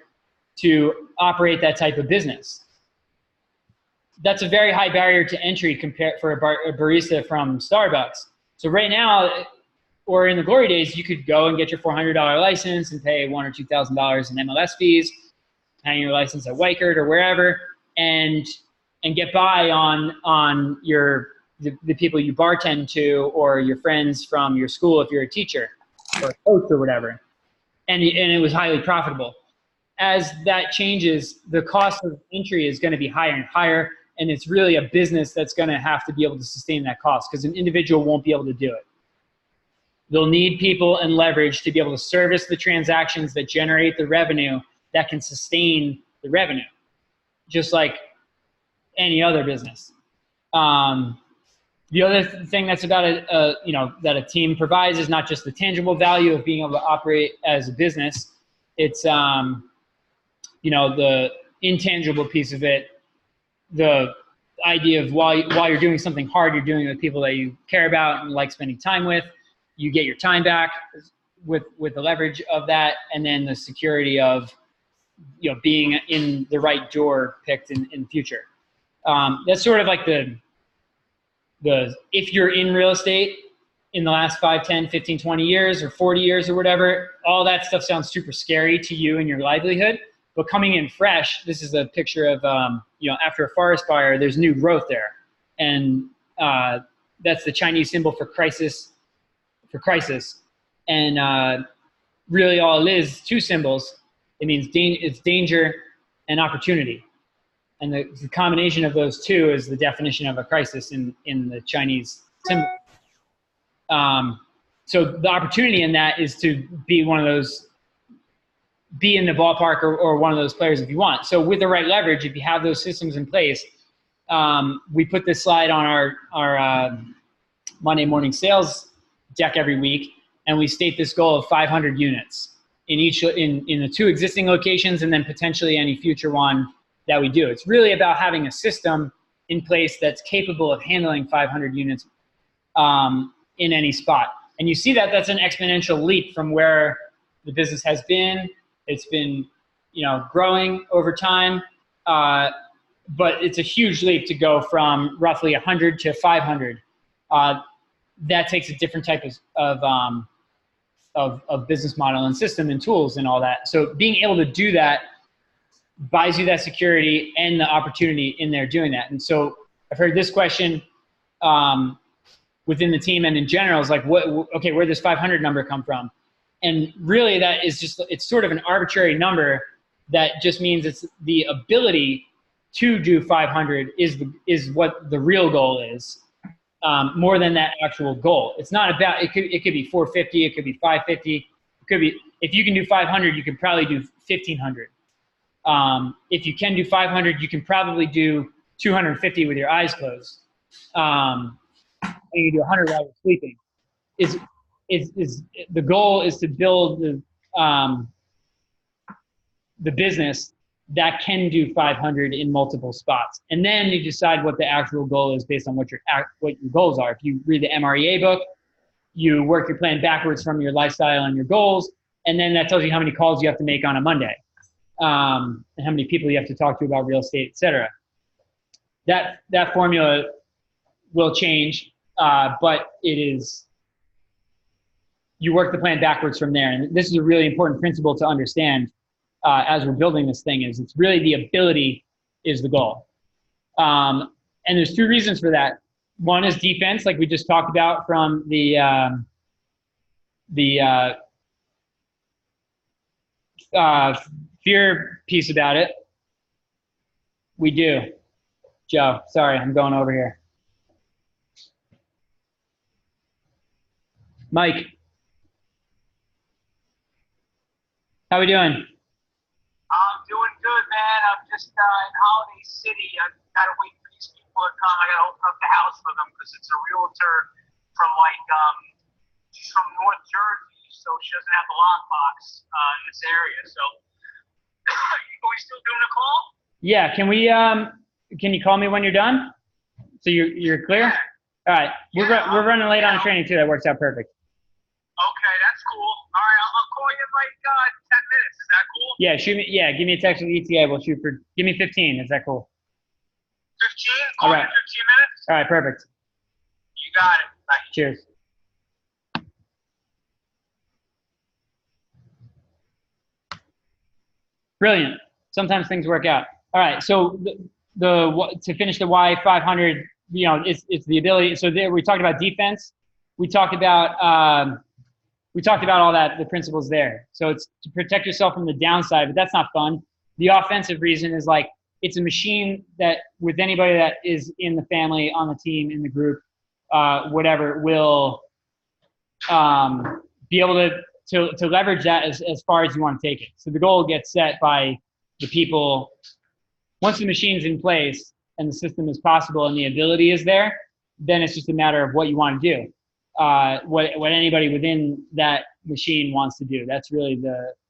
to operate that type of business. That's a very high barrier to entry compared for a barista from Starbucks. So right now, or in the glory days, you could go and get your $400 license and pay $1,000 or $2,000 in MLS fees, hang your license at Weichert or wherever, and get by on the people you bartend to, or your friends from your school if you're a teacher or a coach or whatever. And it was highly profitable. As that changes, the cost of entry is going to be higher and higher, and it's really a business that's going to have to be able to sustain that cost, because an individual won't be able to do it. They'll need people and leverage to be able to service the transactions that generate the revenue that can sustain the revenue, just like any other business. The other thing that's about that a team provides is not just the tangible value of being able to operate as a business. It's the intangible piece of it. The idea of while you're doing something hard, you're doing it with people that you care about and like spending time with. You get your time back with the leverage of that, and then the security of being in the right door picked in the future. That's sort of like the if you're in real estate in the last 5, 10, 15, 20 years or 40 years or whatever, all that stuff sounds super scary to you and your livelihood. But coming in fresh, this is a picture of, after a forest fire, there's new growth there. And that's the Chinese symbol for crisis. And really all it is, 2 symbols. It means it's danger and opportunity. And the combination of those 2 is the definition of a crisis in the Chinese symbol. So the opportunity in that is to be one of those, be in the ballpark or one of those players if you want. So with the right leverage, if you have those systems in place, we put this slide on our Monday morning sales deck every week, and we state this goal of 500 units. in the 2 existing locations, and then potentially any future one that we do. It's really about having a system in place that's capable of handling 500 units in any spot. And you see that that's an exponential leap from where the business has been. It's been, growing over time, but it's a huge leap to go from roughly 100 to 500. That takes a different type of business model and system and tools and all that. So being able to do that buys you that security and the opportunity in there doing that. And so I've heard this question within the team and in general is like, where'd this 500 number come from? And really that is it's sort of an arbitrary number that just means it's the ability to do 500 is what the real goal is, more than that actual goal. It's not about, it could be 450, it could be 550, it could be, if you can do 500, you can probably do 1,500. If you can do 500, you can probably do 250 with your eyes closed. And you do 100 while you're sleeping. The goal is to build the business that can do 500 in multiple spots. And then you decide what the actual goal is based on what your goals are. If you read the MREA book, you work your plan backwards from your lifestyle and your goals, and then that tells you how many calls you have to make on a Monday, and how many people you have to talk to about real estate, et cetera. That formula will change, but you work the plan backwards from there. And this is a really important principle to understand as we're building this thing, is it's really the ability is the goal. And there's 2 reasons for that. One is defense, like we just talked about from the fear piece about it. We do. Joe, sorry, I'm going over here. Mike, how we doing? I'm doing good, man. I'm just in Holiday City. I gotta wait for these people to come. I gotta open up the house for them because it's a realtor from she's from North Jersey, so she doesn't have the lockbox in this area. So, are we still doing a call? Yeah. Can you call me when you're done? So you're clear? Yeah. All right. Yeah, we're running late on the training too. That works out perfect. Okay, that's cool. All right, I'll call you in like 10 minutes. Is that cool? Yeah, give me a text with ETA. We'll shoot for, give me 15. Is that cool? 15? Call you in 15 minutes? All right, perfect. You got it. Bye. Cheers. Brilliant. Sometimes things work out. All right, so to finish the why 500, it's the ability. So there we talked about defense. We talked about all that, the principles there. So it's to protect yourself from the downside, but that's not fun. The offensive reason is like, it's a machine that with anybody that is in the family, on the team, in the group, whatever, will be able to leverage that as far as you want to take it. So the goal gets set by the people. Once the machine's in place and the system is possible and the ability is there, then it's just a matter of what you want to do. What anybody within that machine wants to do. That's really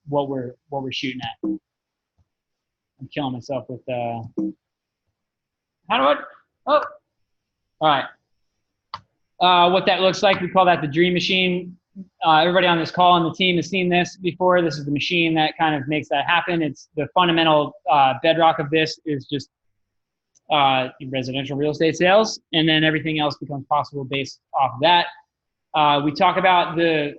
what we're shooting at. I'm killing myself with all right. What that looks like, we call that the dream machine. Everybody on this call on the team has seen this before. This is the machine that kind of makes that happen. It's the fundamental bedrock of this is just residential real estate sales, and then everything else becomes possible based off of that. We talk about the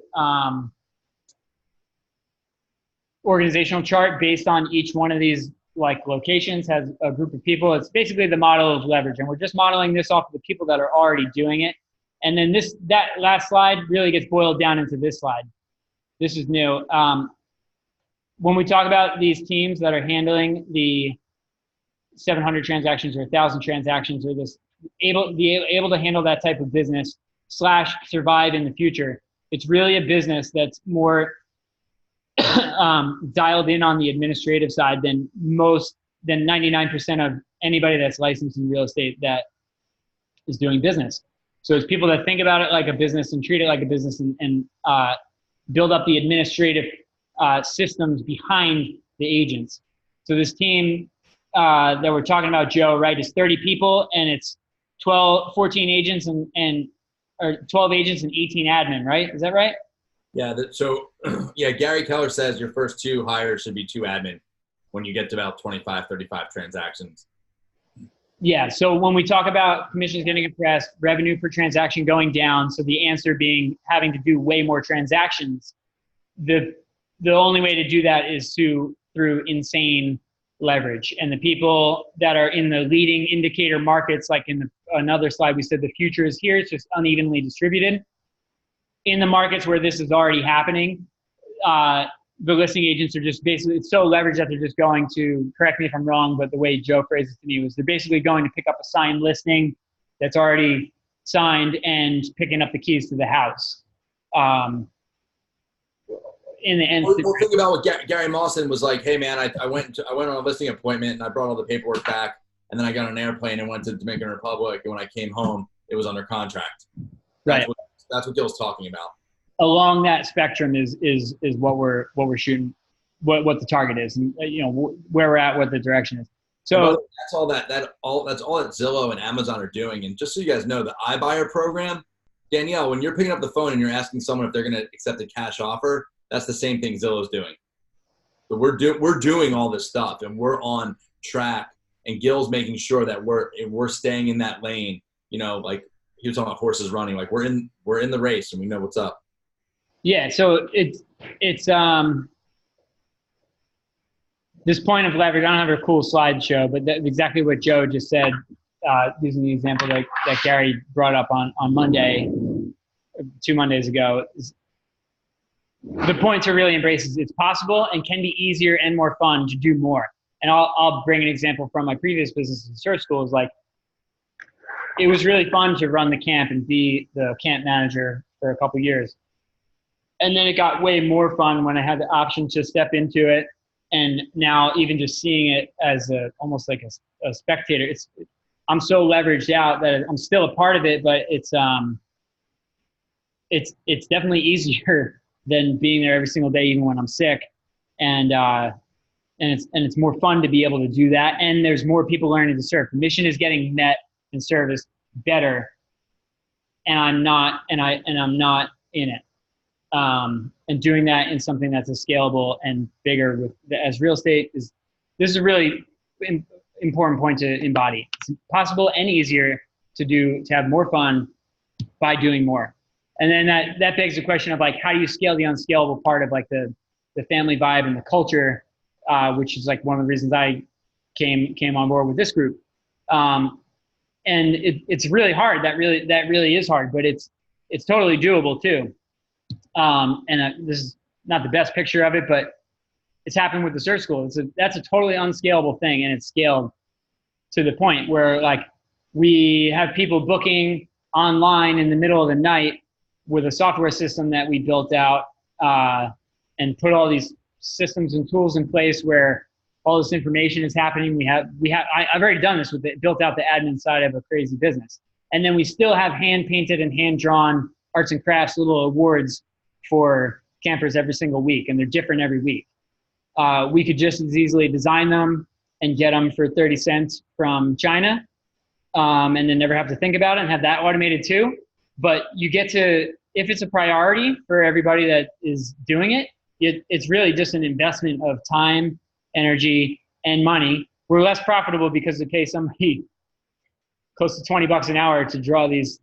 organizational chart based on each one of these locations has a group of people. It's basically the model of leverage, and we're just modeling this off of the people that are already doing it. And then that last slide really gets boiled down into this slide. This is new. When we talk about these teams that are handling the 700 transactions or 1,000 transactions, or be able to handle that type of business / survive in the future, it's really a business that's more dialed in on the administrative side than 99% of anybody that's licensed in real estate that is doing business. So it's people that think about it like a business and treat it like a business and build up the administrative systems behind the agents. So this team that we're talking about, Joe, right, is 30 people, and it's 14 agents or 12 agents and 18 admin, right? Is that right? Yeah. Yeah, Gary Keller says your first 2 hires should be 2 admin when you get to about 25, 35 transactions. Yeah. So when we talk about commissions getting compressed, revenue per transaction going down, so the answer being having to do way more transactions, the only way to do that is through insane leverage. And the people that are in the leading indicator markets, like in another slide, we said the future is here. It's just unevenly distributed. In the markets where this is already happening, the listing agents are just basically, it's so leveraged that they're just going to, correct me if I'm wrong, but the way Joe phrased it to me was they're basically going to pick up a signed listing that's already signed and picking up the keys to the house. In the end, Well, think about what Gary Mawson was like. Hey man, I went on a listing appointment and I brought all the paperwork back, and then I got on an airplane and went to Dominican Republic, and when I came home, it was under contract. right. That's what Gil's talking about. Along that spectrum is what we're shooting, what the target is, and where we're at, what the direction is. So that's all that Zillow and Amazon are doing. And just so you guys know, the iBuyer program, Danielle, when you're picking up the phone and you're asking someone if they're going to accept a cash offer, that's the same thing Zillow's doing. So we're doing all this stuff, and we're on track. And Gil's making sure that we're staying in that lane. Like he was talking about horses running. Like we're in the race, and we know what's up. Yeah. So it's this point of leverage. I don't have a cool slideshow, but that's exactly what Joe just said, using the example that Gary brought up on Monday, 2 Mondays ago. The point to really embrace is it's possible and can be easier and more fun to do more. And I'll bring an example from my previous business in search school. Is like, it was really fun to run the camp and be the camp manager for a couple of years. And then it got way more fun when I had the option to step into it. And now even just seeing it as almost like a spectator, I'm so leveraged out that I'm still a part of it, but it's definitely easier than being there every single day, even when I'm sick. And it's more fun to be able to do that. And there's more people learning to surf. The mission is getting met and serviced better. And I'm not in it. And doing that in something that's as scalable and bigger as real estate this is a really important point to embody. It's possible and easier to have more fun by doing more. And then that begs the question of like, how do you scale the unscalable part of like the family vibe and the culture, which is like one of the reasons I came on board with this group. And it's really hard. That really is hard, but it's totally doable too. This is not the best picture of it, but it's happened with the search school. That's a totally unscalable thing, and it's scaled to the point where like we have people booking online in the middle of the night with a software system that we built out and put all these systems and tools in place where all this information is happening. I've already done this built out the admin side of a crazy business. And then we still have hand painted and hand drawn arts and crafts little awards for campers every single week, and they're different every week. We could just as easily design them and get them for 30 cents from China, and then never have to think about it and have that automated too. But you get to, if it's a priority for everybody that is doing it, it's really just an investment of time, energy, and money. We're less profitable because to pay somebody close to $20 an hour to draw these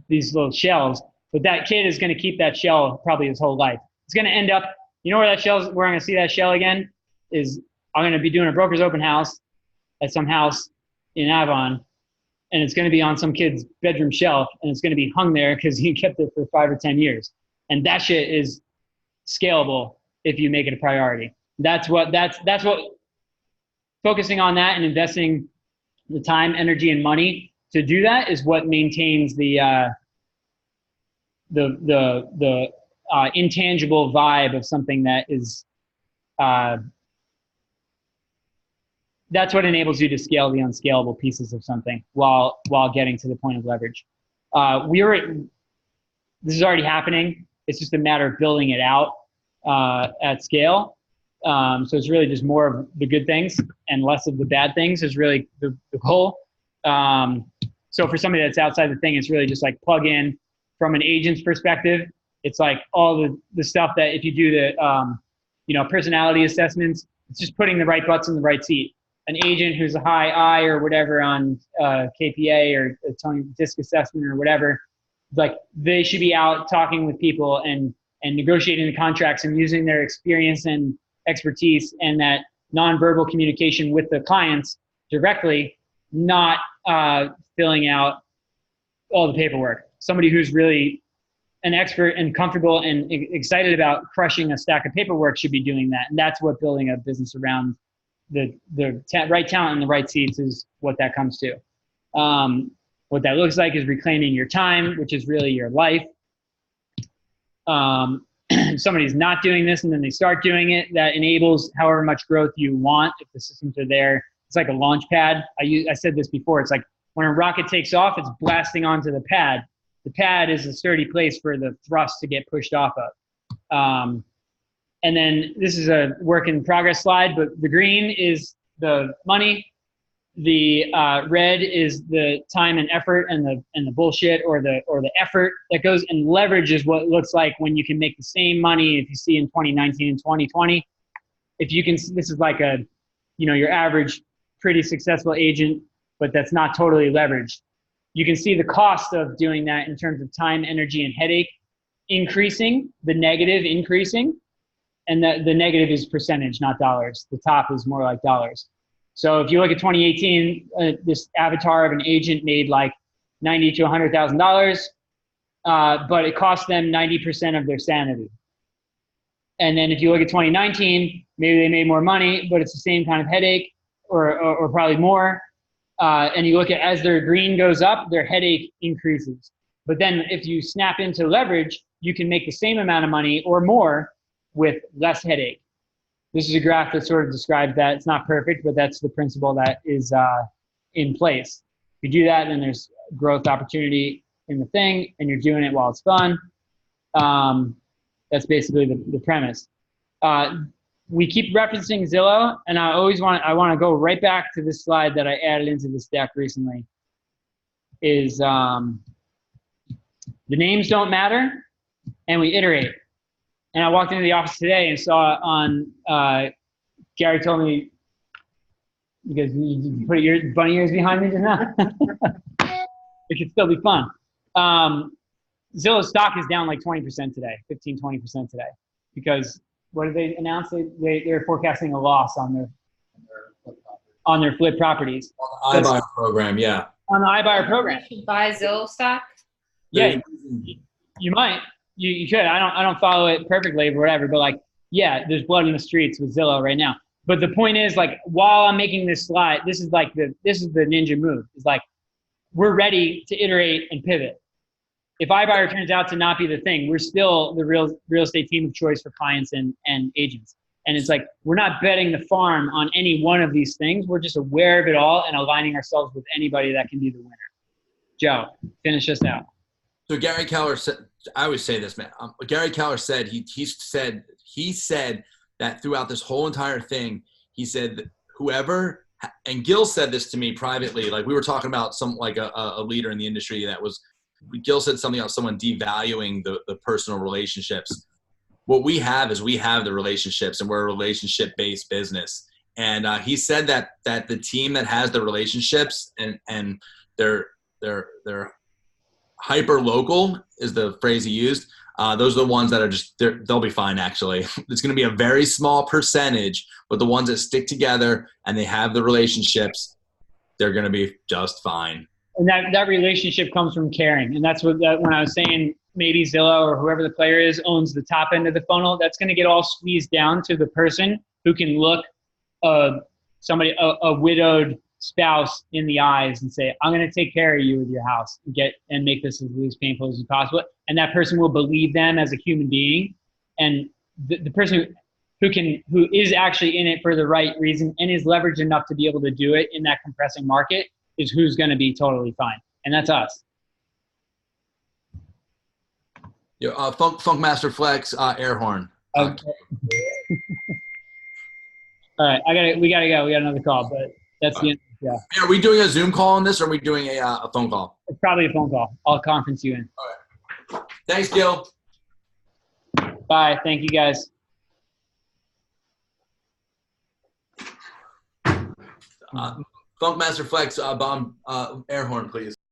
little shells. But that kid is going to keep that shell probably his whole life. It's going to end up, where I'm going to see that shell again is I'm going to be doing a broker's open house at some house in Avon, and it's going to be on some kid's bedroom shelf, and it's going to be hung there because he kept it for 5 or 10 years. And that shit is scalable if you make it a priority. That's what focusing on that and investing the time, energy, and money to do that is what maintains the intangible vibe of something that is that's what enables you to scale the unscalable pieces of something while getting to the point of leverage. This is already happening. It's just a matter of building it out at scale. So it's really just more of the good things and less of the bad things is really the goal. So for somebody that's outside the thing, it's really just like plug in from an agent's perspective. It's like all the stuff that if you do the, personality assessments, it's just putting the right butts in the right seat. An agent who's a high I or whatever on KPA or Tony DISC assessment or whatever, like they should be out talking with people and negotiating the contracts and using their experience and expertise and that nonverbal communication with the clients directly, not filling out all the paperwork. Somebody who's really an expert and comfortable and excited about crushing a stack of paperwork should be doing that. And that's what building a business around the right talent and the right seats is what that comes to. What that looks like is reclaiming your time, which is really your life. Somebody's not doing this and then they start doing it, that enables however much growth you want if the systems are there. It's like a launch pad. I said this before. It's like when a rocket takes off, it's blasting onto the pad. The pad is a sturdy place for the thrust to get pushed off of. And then this is a work in progress slide, but the green is the money. The red is the time and effort and the bullshit or the effort that goes, and leverage is what it looks like when you can make the same money if you see in 2019 and 2020. If you can, this is like a, your average pretty successful agent, but that's not totally leveraged. You can see the cost of doing that in terms of time, energy, and headache increasing, the negative increasing, and the negative is percentage, not dollars. The top is more like dollars. So if you look at 2018, this avatar of an agent made like $90,000 to $100,000, but it cost them 90% of their sanity. And then if you look at 2019, maybe they made more money, but it's the same kind of headache or probably more. And you look at as their green goes up, their headache increases. But then if you snap into leverage, you can make the same amount of money or more with less headache. This is a graph that sort of describes that. It's not perfect, but that's the principle that is in place. If you do that, then there's growth opportunity in the thing, and you're doing it while it's fun. That's basically the premise. We keep referencing Zillow, and I want to go right back to this slide that I added into this deck recently. Is the names don't matter, and we iterate. And I walked into the office today and saw on, Gary told me, because you put your bunny ears behind me just now. It could still be fun. Zillow's stock is down like 20% today, 15, 20% today. Because what did they announce? They're forecasting a loss on their flip properties. On the iBuyer program, yeah. On the iBuyer program. You should buy Zillow stock? Yeah, you might. You could. I don't follow it perfectly or whatever, but like, yeah, there's blood in the streets with Zillow right now. But the point is, like, while I'm making this slide, this is the ninja move. It's like, we're ready to iterate and pivot. If iBuyer turns out to not be the thing, we're still the real estate team of choice for clients and agents. And it's like, we're not betting the farm on any one of these things. We're just aware of it all and aligning ourselves with anybody that can be the winner. Joe, finish us out. So Gary Keller said, I always say this, man. Gary Keller said he said that throughout this whole entire thing, he said that whoever, and Gil said this to me privately, like we were talking about some like a leader in the industry that was, Gil said something about someone devaluing the personal relationships. What we have is we have the relationships, and we're a relationship-based business. And he said that the team that has the relationships and they're hyper local is the phrase he used. Those are the ones that are they'll be fine. Actually, it's going to be a very small percentage, but the ones that stick together and they have the relationships, they're going to be just fine. And that relationship comes from caring. And that's what, when I was saying maybe Zillow or whoever the player is owns the top end of the funnel, that's going to get all squeezed down to the person who can look a widowed spouse in the eyes and say, I'm going to take care of you with your house and make this as least painful as possible. And that person will believe them as a human being. And the person who is actually in it for the right reason and is leveraged enough to be able to do it in that compressing market is who's going to be totally fine. And that's us. Yeah, Funkmaster Flex air horn. Okay. All right, we gotta go. We got another call, but that's the end. Yeah, Hey, are we doing a Zoom call on this, or are we doing a phone call? it's probably a phone call. I'll conference you in. Thanks, Gil. Bye. Thank you, guys. Funkmaster Flex bomb air horn, please.